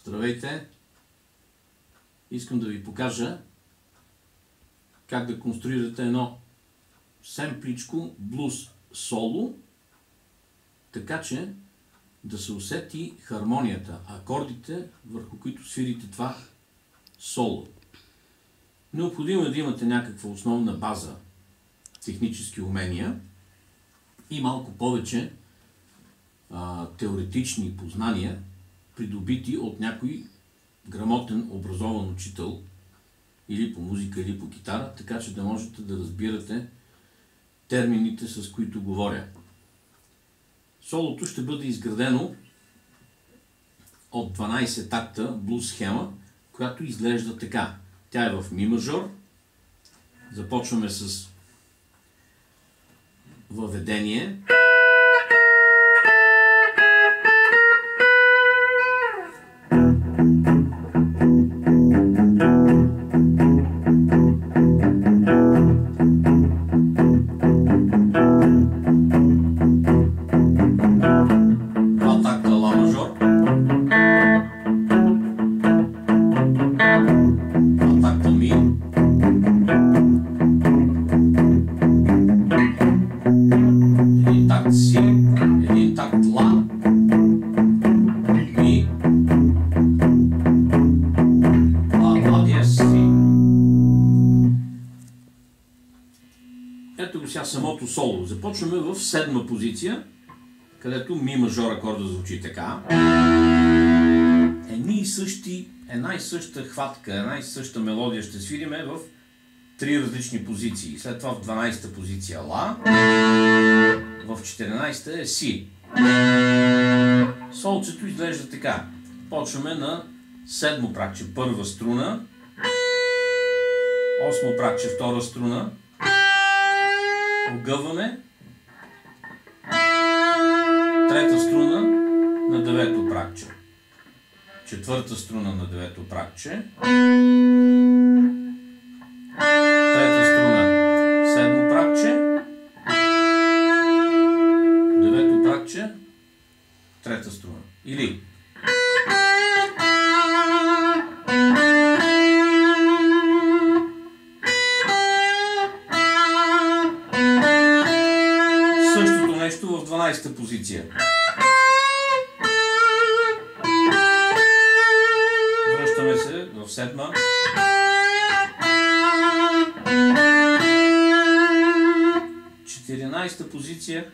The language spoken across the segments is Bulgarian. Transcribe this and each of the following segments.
Здравейте! Искам да ви покажа как да конструирате едно семпличко блуз соло, така че да се усети хармонията, акордите, върху които свирите това соло. Необходимо е да имате някаква основна база, технически умения и малко повече теоретични познания, придобити от някой грамотен, образован учител или по музика, или по китара, така че да можете да разбирате термините, с които говоря. Солото ще бъде изградено от 12 такта блуз схема, която изглежда така. Тя е в ми мажор. Започваме с въведение. Два такта ла мажор. Два такта ми. Един такт си. Един такт ла. Ми. Ла диез си. Ето го сега самото соло. Започваме в седма позиция, където ми мажор акорда звучи така. Една и съща хватка, една и съща мелодия ще свириме в три различни позиции. След това в 12-та позиция ла, в 14-та е си. Солчето изглежда така. Почваме на седмо пракче, първа струна, осмо пракче, втора струна, огъване, трета струна на девето пракче, четвърта струна на девето пракче, трета струна, седмо пракче, девето пракче, трета струна. Или същото нещо в 12-та позиция. Връщаме се в седма. Четиринадесета позиция.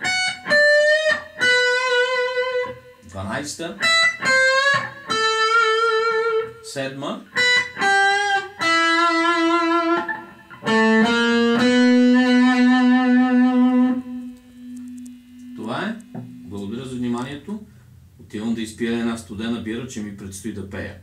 12-та. Седма. Това е. Благодаря за вниманието. Отивам да изпия една студена бира, че ми предстои да пея.